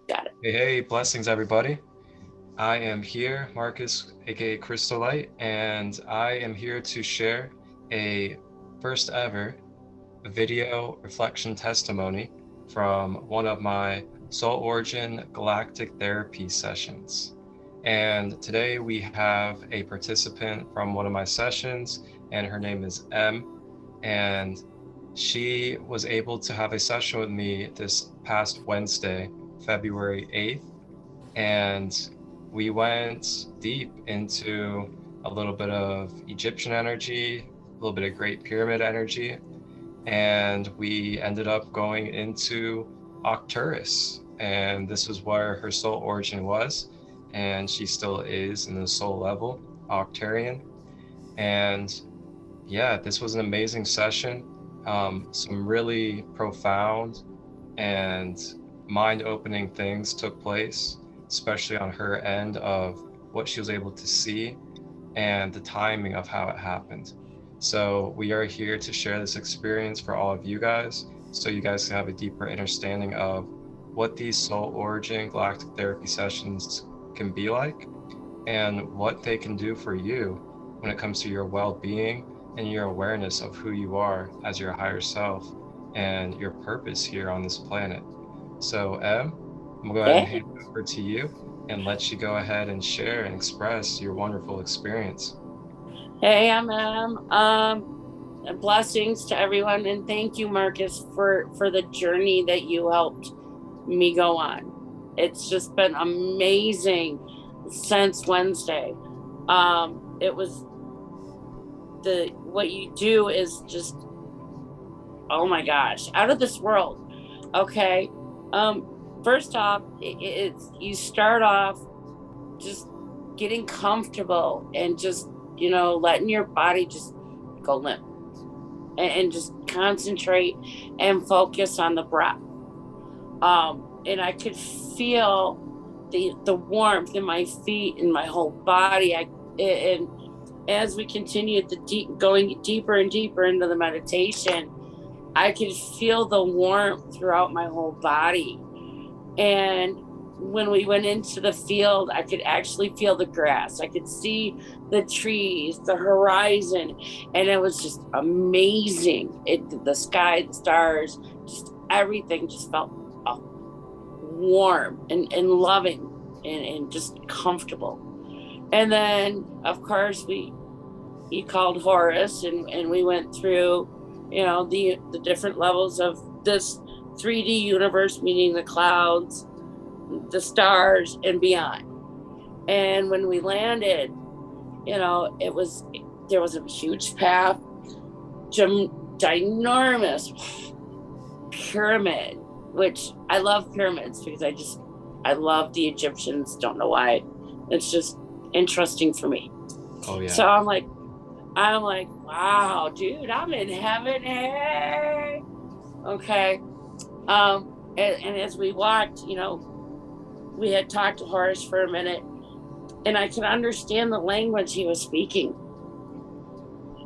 Got it. Hey, blessings, everybody. I am here, Marcus, aka Christolight, and I am here to share a first ever video reflection testimony from one of my Soul Origin Galactic Therapy sessions. And today we have a participant from one of my sessions, and her name is M. And she was able to have a session with me this past Wednesday, February 8th. And we went deep into a little bit of Egyptian energy, a little bit of Great Pyramid energy, and we ended up going into Arcturus. And this is where her soul origin was, and she still is in the soul level, Arcturian. And yeah, this was an amazing session. Some really profound and mind-opening things took place, especially on her end of what she was able to see and the timing of how it happened. So we are here to share this experience for all of you guys, so you guys can have a deeper understanding of what these soul origin galactic therapy sessions can be like and what they can do for you when it comes to your well-being and your awareness of who you are as your higher self and your purpose here on this planet. So, Em, I'm gonna go ahead and Hey, hand it over to you and let you go ahead and share and express your wonderful experience. hey, blessings to everyone, and thank you, Marcus, for the journey that you helped me go on. It's just been amazing since Wednesday. It was the what you do is just, oh my gosh, out of this world. Okay. First off, it's you start off just getting comfortable and just, letting your body just go limp, and just concentrate and focus on the breath. And I could feel the warmth in my feet and my whole body. And as we continued going deeper and deeper into the meditation, I could feel the warmth throughout my whole body. And when we went into the field, I could actually feel the grass. I could see the trees, the horizon, and it was just amazing. The sky, the stars, just everything just felt warm and loving, and just comfortable. And then, of course, he called Horus, and we went through, the different levels of this 3D universe, meaning the clouds, the stars, and beyond. And when we landed, there was a huge path, ginormous pyramid, which I love pyramids because I love the Egyptians. Don't know why. It's just interesting for me. Oh yeah. So I'm like, wow, dude, I'm in heaven. Hey. Okay. And as we walked, we had talked to Horace for a minute, and I could understand the language he was speaking.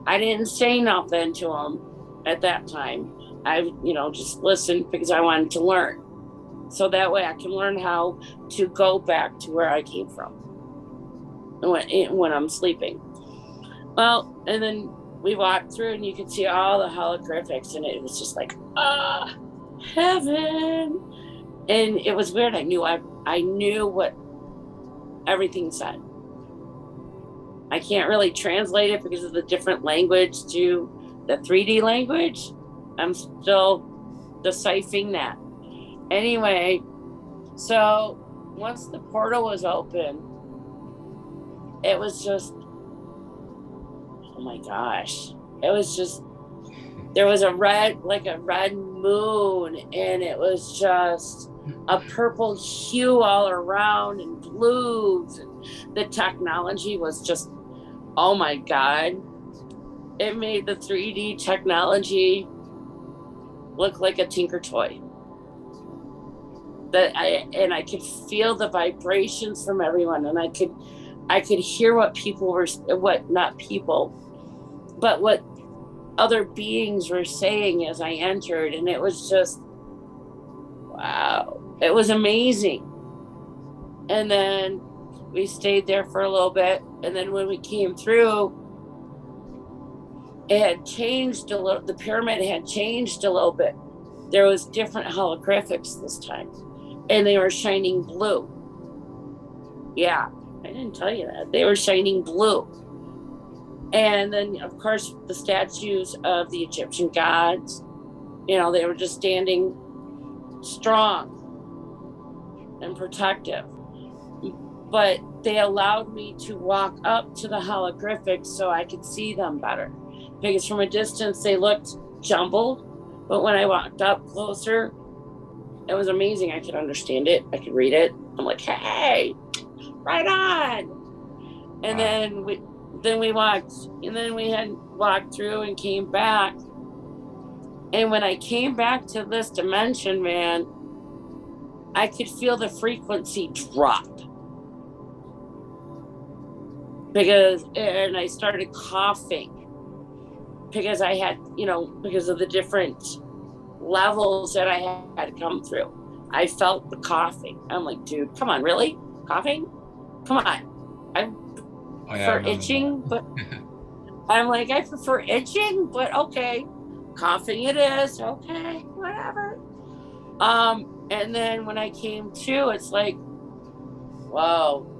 I didn't say nothing to him at that time. I, just listened because I wanted to learn. So that way I can learn how to go back to where I came from when I'm sleeping. Well, and then we walked through and you could see all the holographics, and it was just like, ah, heaven. And it was weird. I knew what everything said. I can't really translate it because of the different language to the 3D language. I'm still deciphering that. Anyway, so once the portal was open, it was just, oh my gosh. It was just, there was a red moon, and it was just a purple hue all around, and blues. And the technology was just, oh my God. It made the 3D technology look like a Tinker toy. I could feel the vibrations from everyone, and I could hear what people were, what other beings were saying as I entered, and it was just, wow, it was amazing. And then we stayed there for a little bit, and then when we came through, it had changed a little. The pyramid had changed a little bit. There was different holographics this time, and they were shining blue. Yeah, I didn't tell you that. They were shining blue. And then, of course, the statues of the Egyptian gods, they were just standing strong and protective. But they allowed me to walk up to the holographics so I could see them better. Because from a distance, they looked jumbled. But when I walked up closer, it was amazing. I could understand it. I could read it. I'm like, hey, right on. And then we walked, and then we had walked through and came back. And when I came back to this dimension, man, I could feel the frequency drop. And I started coughing because I had, because of the different levels that I had come through. I felt the coughing. I'm like, dude, come on, really? Coughing? Come on. I prefer itching, but I'm like, I prefer itching, but okay. Coughing it is, okay, whatever. And then when I came to, it's like, whoa,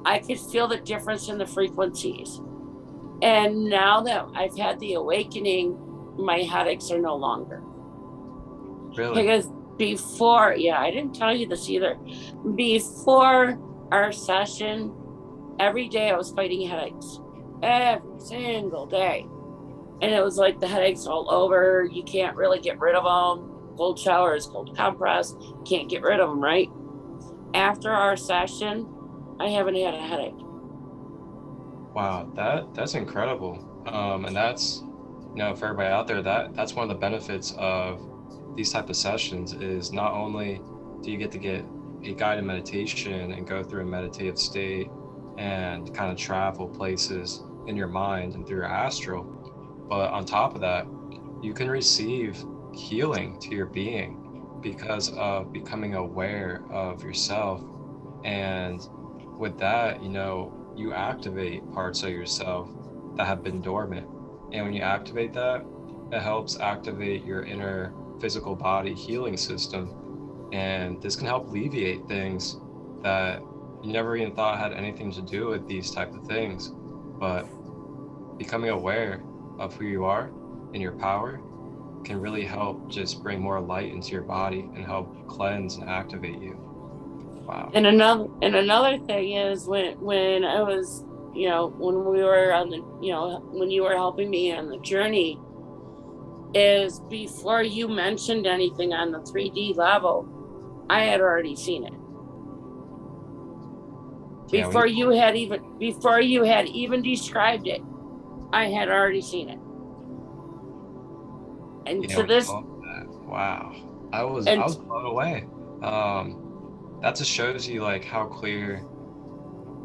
I could feel the difference in the frequencies. And now that I've had the awakening, my headaches are no longer. Really? Because before, I didn't tell you this either. Before our session, every day I was fighting headaches. Every single day. And it was like the headaches all over. You can't really get rid of them. Cold showers, cold compress, can't get rid of them, right? After our session, I haven't had a headache. Wow, that's incredible. And that's, for everybody out there, that's one of the benefits of these type of sessions is not only do you get to get a guided meditation and go through a meditative state and kind of travel places in your mind and through your astral, but on top of that, you can receive healing to your being because of becoming aware of yourself. And with that, you activate parts of yourself that have been dormant. And when you activate that, it helps activate your inner physical body healing system. And this can help alleviate things that you never even thought had anything to do with these type of things. But becoming aware of who you are and your power can really help just bring more light into your body and help cleanse and activate you. Wow. And another thing is when I was, when we were on the, when you were helping me on the journey, is before you mentioned anything on the 3D level, I had already seen it. Before you had even described it, I had already seen it. And to this, wow, I was blown away. That just shows you like how clear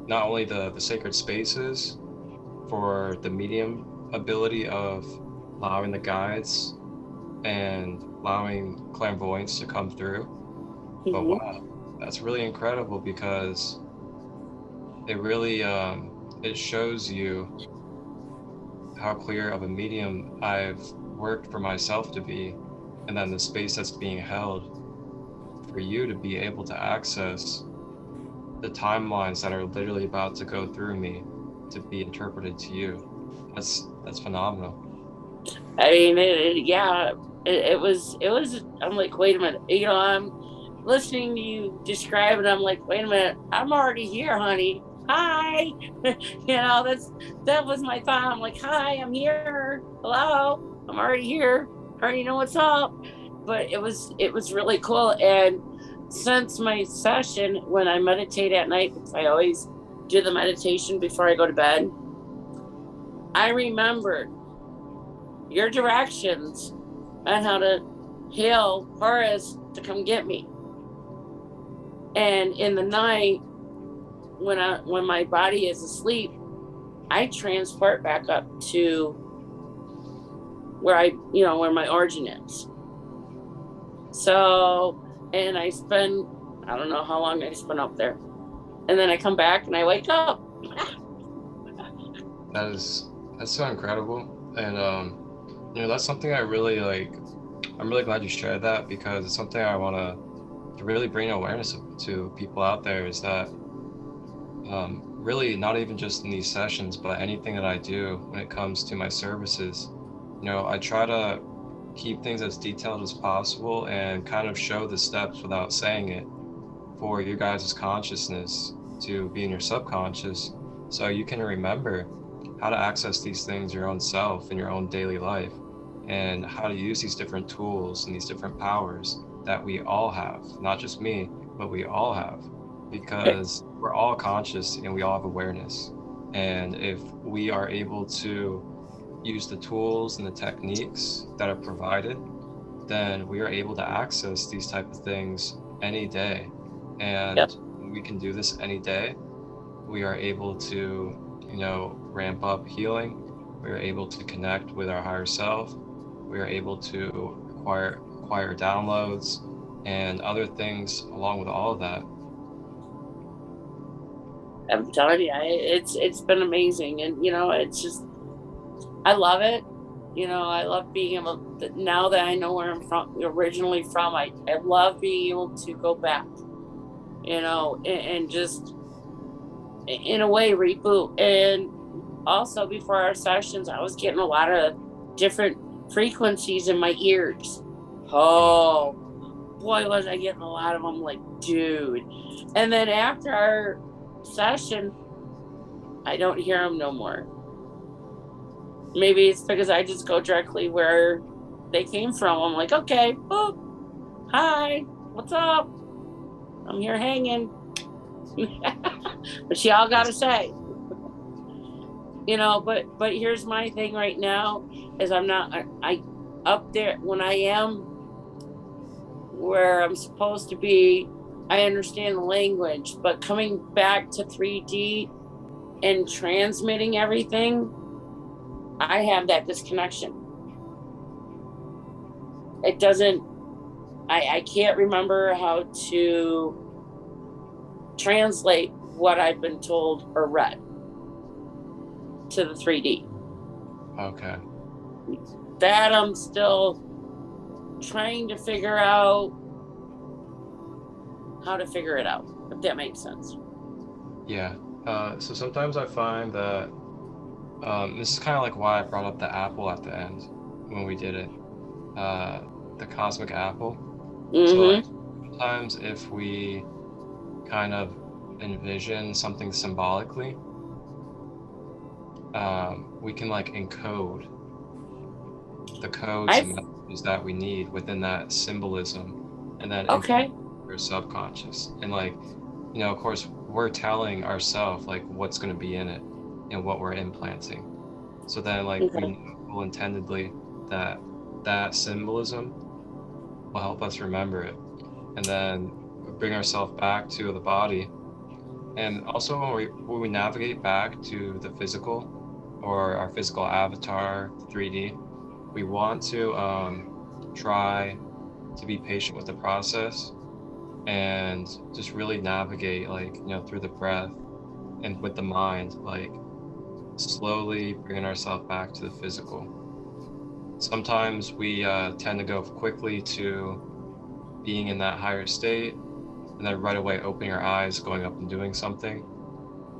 not only the sacred spaces for the medium ability of allowing the guides and allowing clairvoyance to come through, but wow, that's really incredible because it really it shows you how clear of a medium I've worked for myself to be, and then the space that's being held for you to be able to access the timelines that are literally about to go through me to be interpreted to you. That's phenomenal. I mean, yeah, it was. I'm like, wait a minute, I'm listening to you describe it. I'm like, wait a minute, I'm already here, honey. Hi, that was my thought. I'm like, hi, I'm here. Hello, I'm already here. I already know what's up. But it was really cool. And since my session, when I meditate at night, because I always do the meditation before I go to bed, I remembered your directions on how to hail Horace to come get me. And in the night, when my body is asleep, I transport back up to where my origin is. So, and I spend, I don't know how long I spent up there. And then I come back and I wake up. That's so incredible. And that's something I really like. I'm really glad you shared that, because it's something I want to really bring awareness to people out there, is that really not even just in these sessions, but anything that I do when it comes to my services, I try to keep things as detailed as possible and kind of show the steps without saying it for your guys' consciousness to be in your subconscious, so you can remember how to access these things your own self in your own daily life, and how to use these different tools and these different powers that we all have, not just me, but we all have, because we're all conscious and we all have awareness. And if we are able to use the tools and the techniques that are provided, then we are able to access these type of things any day. And Yep. when we can do this any day, we are able to, ramp up healing. We are able to connect with our higher self. We are able to acquire downloads and other things along with all of that. I'm telling you, it's been amazing. And it's just, I love it. I love being able to, now that I know where I'm originally from, I love being able to go back, and just in a way reboot. And also before our sessions, I was getting a lot of different frequencies in my ears. Oh boy, was I getting a lot of them, like, dude. And then after our session, I don't hear them no more. Maybe it's because I just go directly where they came from. I'm like, okay, boop, hi, what's up? I'm here hanging. But y'all gotta say, but here's my thing right now, is I up there when I am where I'm supposed to be. I understand the language, but coming back to 3D and transmitting everything, I have that disconnection. It doesn't, I can't remember how to translate what I've been told or read to the 3D. Okay. That I'm still trying to figure out how to figure it out, if that makes sense. Yeah. So sometimes I find that this is kind of like why I brought up the apple at the end when we did it, the cosmic apple. So like Mm-hmm. sometimes if we kind of envision something symbolically, we can like encode the codes I and messages that we need within that symbolism, and then implant Okay. your subconscious. And like, of course, we're telling ourselves like what's going to be in it and what we're implanting. So then like we Okay. know full intendedly that that symbolism will help us remember it, and then bring ourselves back to the body. And also when we navigate back to the physical, or our physical avatar, 3D, we want to try to be patient with the process and just really navigate, like, through the breath and with the mind, like slowly bringing ourselves back to the physical. Sometimes we tend to go quickly to being in that higher state and then right away opening our eyes, going up and doing something.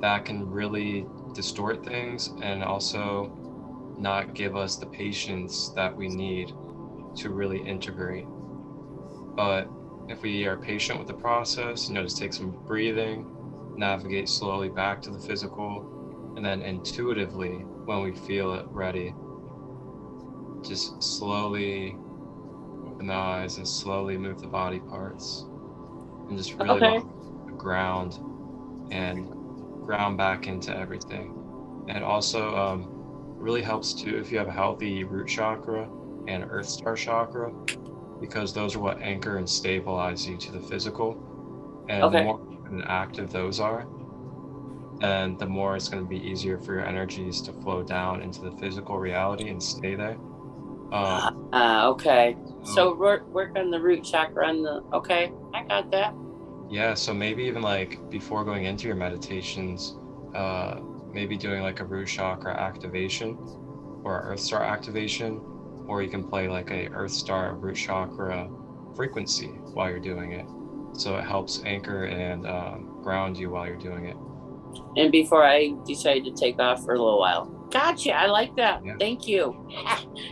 That can really distort things and also not give us the patience that we need to really integrate. But if we are patient with the process, just take some breathing, navigate slowly back to the physical, and then intuitively, when we feel it ready, just slowly open the eyes and slowly move the body parts and just really Okay. want to ground and ground back into everything. And also really helps too if you have a healthy root chakra and earth star chakra, because those are what anchor and stabilize you to the physical. And the Okay. more open and active those are, then the more it's going to be easier for your energies to flow down into the physical reality and stay there. Um, Okay. so So work on the root chakra and the. Okay, I got that. yeah, so maybe even like before going into your meditations, uh, maybe doing like a root chakra activation or a earth star activation, or you can play like a earth star root chakra frequency while you're doing it. So it helps anchor and ground you while you're doing it. And before I decide to take off for a little while. Gotcha. I like that. Yeah, Thank you.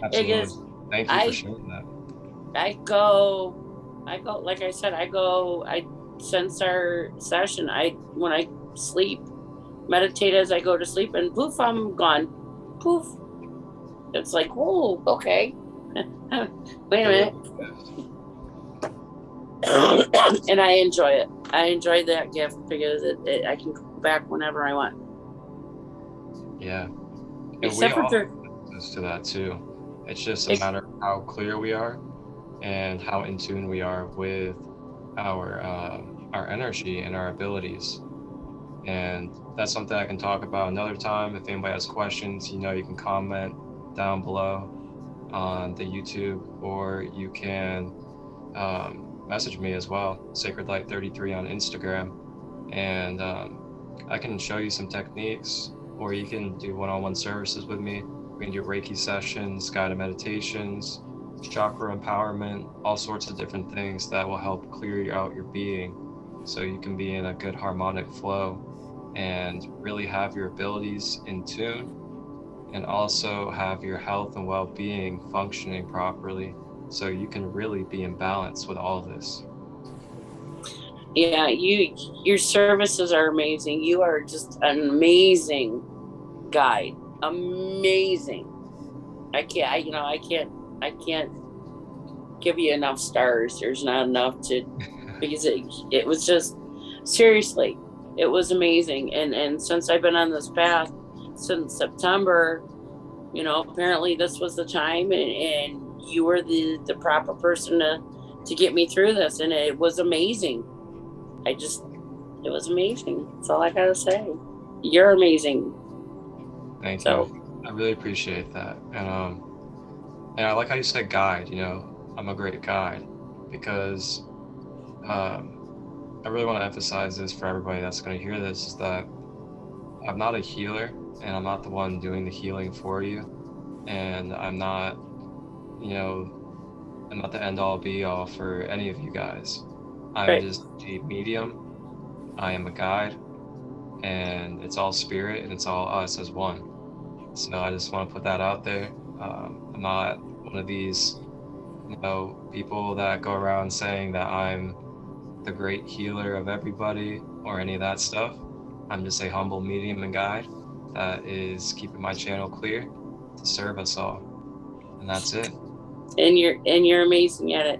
absolutely. Because Thank you for I sharing that. I go like I said, I since our session, I when I sleep, meditate as I go to sleep, and poof, I'm gone. Poof. It's like, oh, okay. Wait a It's a really minute. good gift. And I enjoy it. I enjoy that gift because I can go back whenever I want. Yeah. And we Except for all have access to that too. It's just a matter of how clear we are and how in tune we are with our energy and our abilities. And that's something I can talk about another time. If anybody has questions, you can comment down below on the YouTube, or you can message me as well, Sacred Light 33 on Instagram, and I can show you some techniques, or you can do one-on-one services with me. We can do Reiki sessions, guided meditations, chakra empowerment, all sorts of different things that will help clear out your being so you can be in a good harmonic flow and really have your abilities in tune, and also have your health and well-being functioning properly so you can really be in balance with all of this. Yeah, your services are amazing. You are just an amazing guide. Amazing. I can't give you enough stars. There's not enough to because it was just seriously, it was amazing. And since I've been on this path since September, apparently this was the time, and you were the proper person to get me through this, and it was amazing. It was amazing. That's all I gotta say. You're amazing. Thank you. So I really appreciate that. And I like how you said guide, I'm a great guide, because um, I really want to emphasize this for everybody that's going to hear this, is that I'm not a healer, and I'm not the one doing the healing for you. And you know, I'm not the end all be all for any of you guys. I'm right. just a medium. I am a guide, and it's all spirit and it's all us as one. So I just want to put that out there. I'm not one of these, people that go around saying that I'm the great healer of everybody or any of that stuff. I'm just a humble medium and guide that is keeping my channel clear to serve us all. And that's it. And you're amazing at it.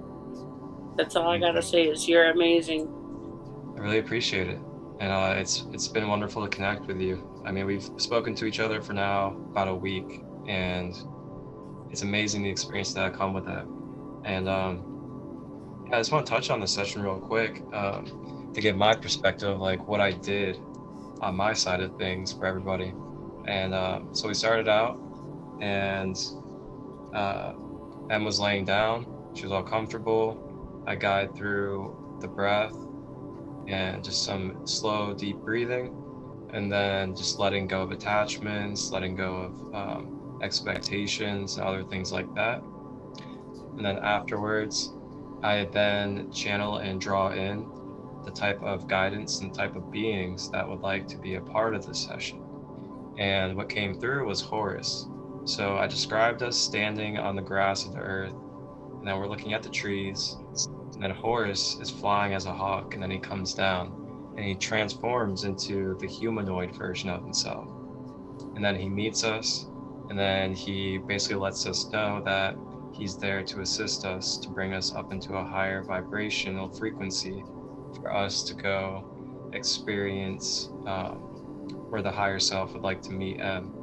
That's all I Thank gotta you. say is you're amazing. I really appreciate it. And it's been wonderful to connect with you. I mean, we've spoken to each other for now about a week, and it's amazing the experience that come with that. And yeah, I just want to touch on this session real quick, to give my perspective of like what I did on my side of things for everybody. And so we started out, and uh, Em was laying down. She was all comfortable. I guided through the breath and just some slow, deep breathing. and then just letting go of attachments, letting go of expectations and other things like that. And then afterwards, I then channel and draw in the type of guidance and type of beings that would like to be a part of this session. And what came through was Horus. So I described us standing on the grass of the earth, and then we're looking at the trees, and then Horus is flying as a hawk, and then he comes down and he transforms into the humanoid version of himself. And then he meets us, and then he basically lets us know that he's there to assist us, to bring us up into a higher vibrational frequency for us to go experience where the higher self would like to meet M.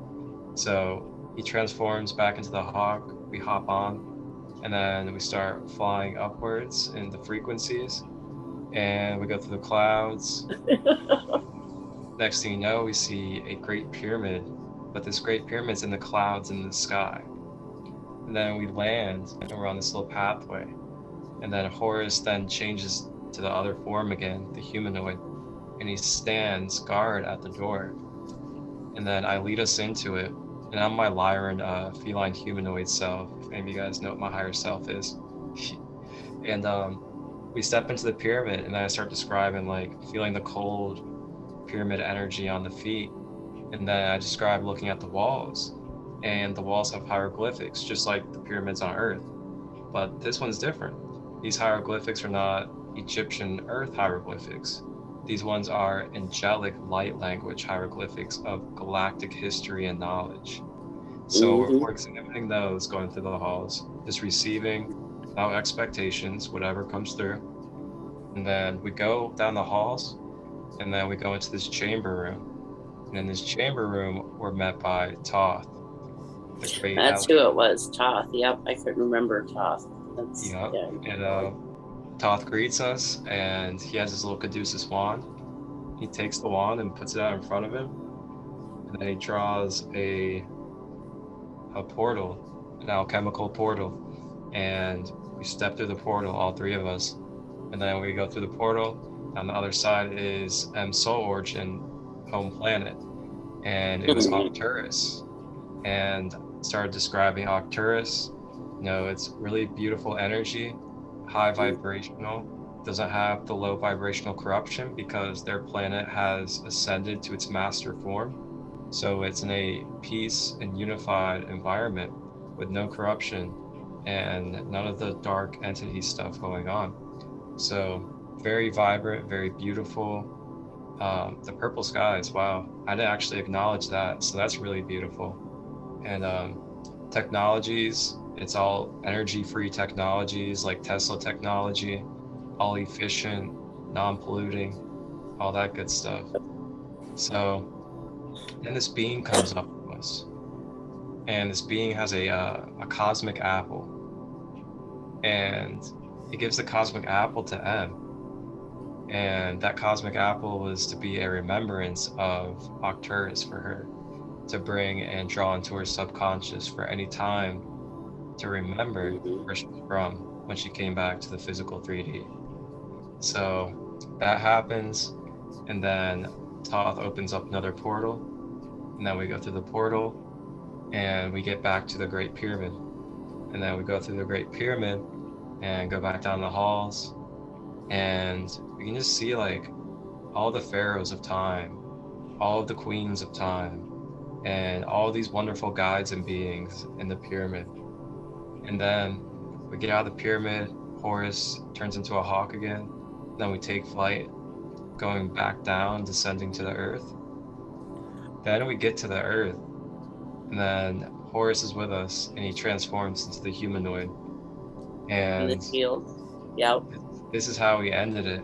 So he transforms back into the hawk, we hop on, and then we start flying upwards in the frequencies, and we go through the clouds. Next thing you know, we see a great pyramid, but this great pyramid's in the clouds in the sky. And then we land, and we're on this little pathway. And then Horus then changes to the other form again, the humanoid, and he stands guard at the door. And then I lead us into it, and I'm my Lyran feline humanoid self, if any of you guys know what my higher self is. And we step into the pyramid, and then I start describing, like, feeling the cold pyramid energy on the feet. And then I describe looking at the walls, and the walls have hieroglyphics, just like the pyramids on Earth. But this one's different. These hieroglyphics are not Egyptian Earth hieroglyphics. These ones are angelic light language hieroglyphics of galactic history and knowledge. So we're examining those, going through the halls, just receiving without expectations, whatever comes through. And then we go down the halls, and then we go into this chamber room. And in this chamber room, we're met by Toth, the great That's who it was, Toth. Yep, I couldn't remember Toth. Yep. Yeah. And Toth greets us, and he has his little caduceus wand. He takes the wand and puts it out in front of him, and then he draws a portal, an alchemical portal, and we step through the portal, all three of us, and then we go through the portal. On the other side is Soul Origin, home planet, and it was Arcturus, and started describing Arcturus. You know, it's really beautiful energy, high vibrational, doesn't have the low vibrational corruption because their planet has ascended to its master form. So it's in a peace and unified environment with no corruption and none of the dark entity stuff going on. So very vibrant, very beautiful. The purple skies, wow, I didn't actually acknowledge that, so that's really beautiful. And technologies, it's all energy-free technologies like Tesla technology, all efficient, non-polluting, all that good stuff. So then this being comes up to us, and this being has a cosmic apple, and it gives the cosmic apple to M. And that cosmic apple was to be a remembrance of Arcturus for her, to bring and draw into her subconscious for any time to remember where she's from when she came back to the physical 3D. So that happens, and then Toth opens up another portal, and then we go through the portal, and we get back to the Great Pyramid. And then we go through the Great Pyramid and go back down the halls, and we can just see, like, all the pharaohs of time, all of the queens of time, and all these wonderful guides and beings in the pyramid. And then we get out of the pyramid, Horus turns into a hawk again, then we take flight, going back down, descending to the earth. Then we get to the earth, and then Horus is with us, and he transforms into the humanoid. And in the field. Yep. This is how we ended it.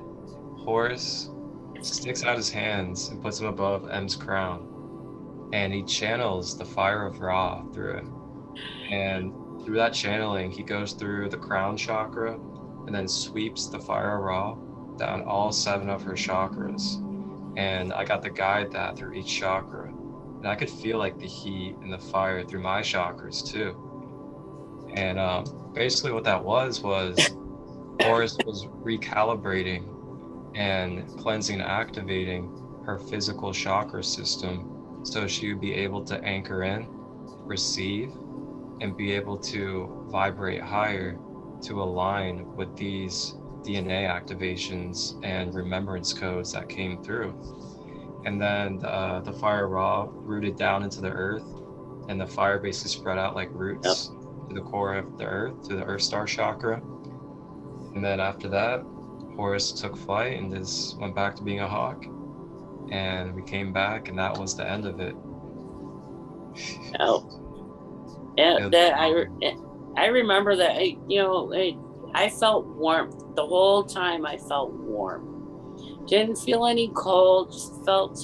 Horus sticks out his hands and puts them above M's crown, and he channels the fire of Ra through him. And through that channeling, he goes through the crown chakra and then sweeps the fire of Ra down all 7 of her chakras. And I got to guide that through each chakra. And I could feel, like, the heat and the fire through my chakras too. And basically what that was Horus was recalibrating and cleansing and activating her physical chakra system, so she would be able to anchor in, receive, and be able to vibrate higher to align with these DNA activations and remembrance codes that came through. And then the fire raw rooted down into the earth, and the fire basically spread out like Yep. roots to the core of the earth, to the earth star chakra. And then after that, Horus took flight and just went back to being a hawk. And we came back, and that was the end of it. Oh, yeah. It- That I remember that. I felt warmth the whole time. I felt warm. Didn't feel any cold. Just felt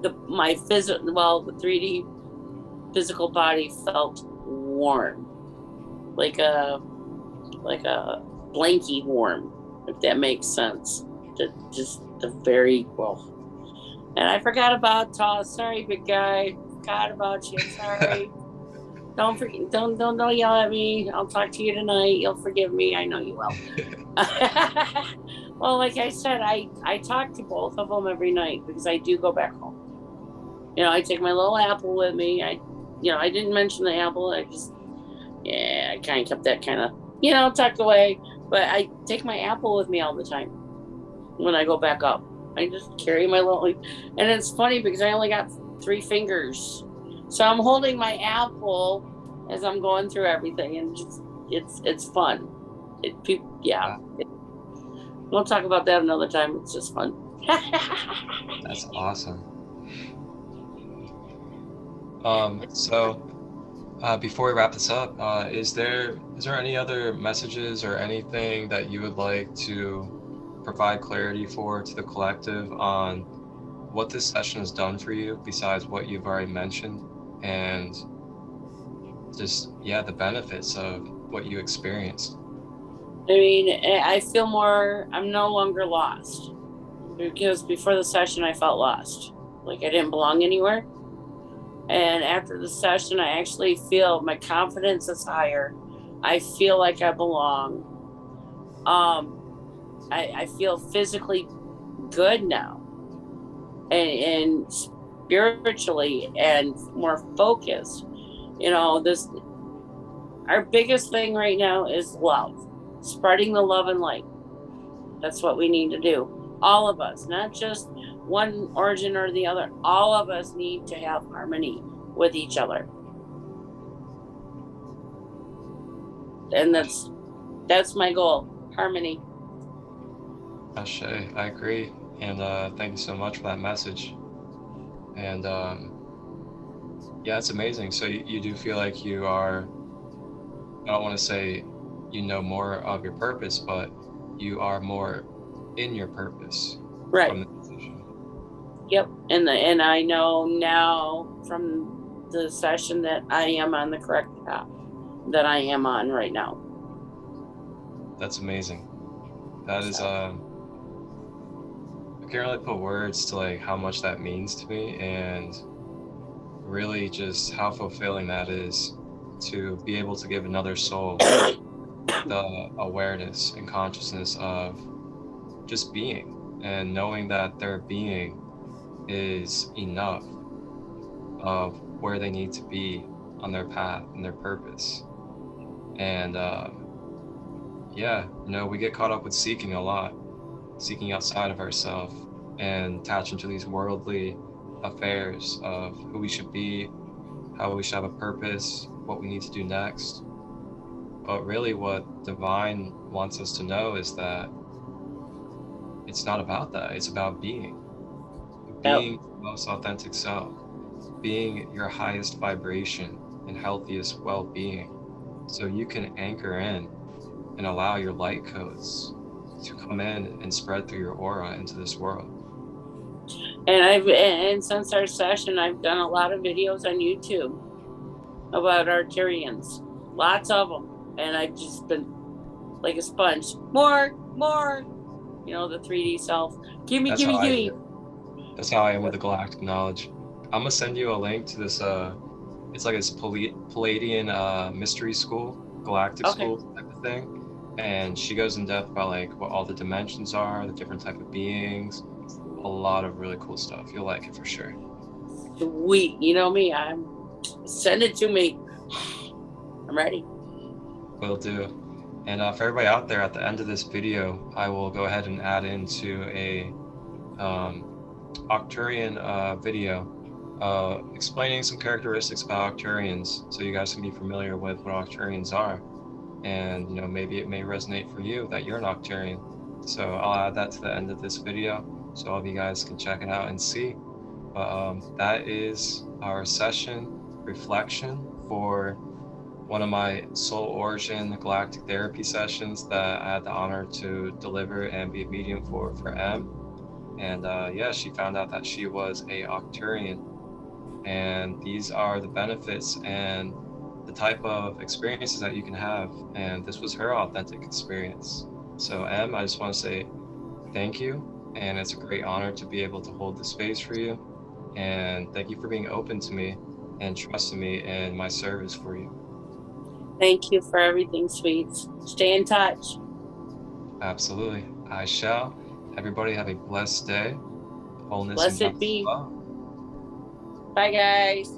the 3D physical body felt warm, like a blankie warm, if that makes sense. Just the very well. And I forgot about Toss. Sorry, big guy. Forgot about you. Sorry. Don't forget. Don't yell at me. I'll talk to you tonight. You'll forgive me. I know you will. Well, like I said, I talk to both of them every night because I do go back home. I take my little apple with me. I didn't mention the apple. I kind of kept that kind of, tucked away. But I take my apple with me all the time when I go back up. I just carry my little, and it's funny because I only got 3 fingers. So I'm holding my apple as I'm going through everything, and just it's fun. We'll talk about that another time. It's just fun. That's awesome. So before we wrap this up, is there any other messages or anything that you would like to provide clarity to the collective on what this session has done for you, besides what you've already mentioned, and just the benefits of what you experienced? I mean, I feel I'm no longer lost, because before the session I felt lost, like I didn't belong anywhere. And after the session, I actually feel my confidence is higher. I feel like I belong. I feel physically good now, and spiritually, and more focused. Our biggest thing right now is love, spreading the love and light. That's what we need to do. All of us, not just one origin or the other. All of us need to have harmony with each other. And that's my goal, harmony. Ashe, I agree. And thank you so much for that message. And it's amazing. So you do feel like you are, I don't want to say more of your purpose, but you are more in your purpose. Right. From the decision. Yep. And I know now from the session that I am on the correct path that I am on right now. That's amazing. That is I can't really put words to like how much that means to me, and really just how fulfilling that is to be able to give another soul the awareness and consciousness of just being, and knowing that their being is enough of where they need to be on their path and their purpose. And we get caught up with seeking a lot, seeking outside of ourselves and attaching to these worldly affairs of who we should be, how we should have a purpose, what we need to do next. But really what divine wants us to know is that it's not about that. It's about being your most authentic self, being your highest vibration and healthiest well-being, so you can anchor in and allow your light codes to come in and spread through your aura into this world. And since our session, I've done a lot of videos on YouTube about Arcturians, lots of them, and I've just been like a sponge. More, the 3D self. Give me. That's how I am with the galactic knowledge. I'm gonna send you a link to this. It's like this Palladian mystery school, galactic school type of thing, and she goes in depth about like what all the dimensions are, the different type of beings, a lot of really cool stuff. You'll like it for sure. Sweet. You know me. Send it to me. I'm ready. Will do. And for everybody out there, at the end of this video, I will go ahead and add into a Arcturian video explaining some characteristics about Arcturians, so you guys can be familiar with what Arcturians are. And maybe it may resonate for you that you're an Arcturian. So I'll add that to the end of this video, so all of you guys can check it out and see. But that is our session reflection for one of my Soul Origin Galactic Therapy sessions that I had the honor to deliver and be a medium for M. And yeah, she found out that she was a Arcturian. And these are the benefits and the type of experiences that you can have. And this was her authentic experience. So M, I just want to say thank you. And it's a great honor to be able to hold the space for you. And thank you for being open to me and trusting me in my service for you. Thank you for everything, sweets. Stay in touch. Absolutely. I shall. Everybody have a blessed day. Wholeness Blessed and be. love. Bye, guys.